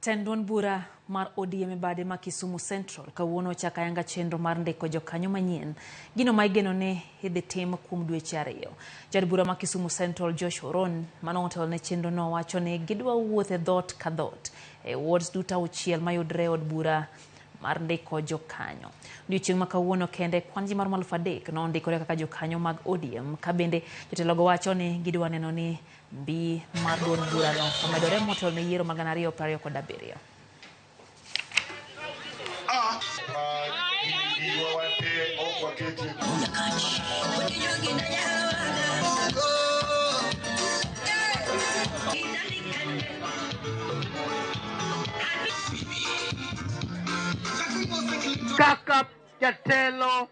Duond bura mar ODM bade ma Kisumu Central kawuono ochako ayanga chenro mar ndiko jokanyo manyien. Gino ma igeno ne idhi tim kuom dweche 2. Jad bura ma Kisumu Central Joshua Ron mano otelo ne chenro no wacho ni gidwa wuothe dhot ka dhot e wards duto 6 mayudre od bura mar ndiko jokanyo. Odiochieng' ma kawuono kende kwan ji mar 3,000 nondikore kaka jokanyo mag ODM ka bende jotelogo wacho ni gidwa neno ni mbi mar duond bura no omedore motelo ne yiero mag 2027. Kaka jatelo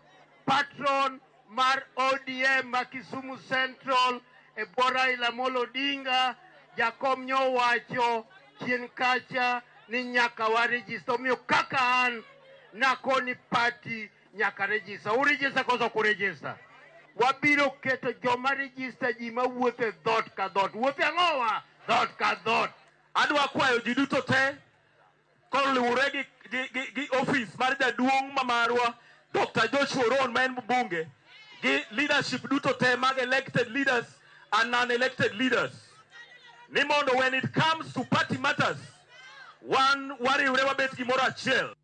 patron mar ODM Kisumu Central e bora ilamolo dinga jakom nyo wacho chien kacha ni nyaka wa register miyo kaka an nakoni party nyaka register u register koso ku register wabiro keto joma register ji mawuothe dhot ka dhot wuothe ang'owa dhot ka dhot adwa kwayo ji duto te koluwore gi office mar jaduong' mamarwa Dr. Joshua Ron ma en mbunge gi leadership duto te mag elected leaders and non-elected leaders ni mondo when it comes to party matters wariwre wabet gimoro achiel.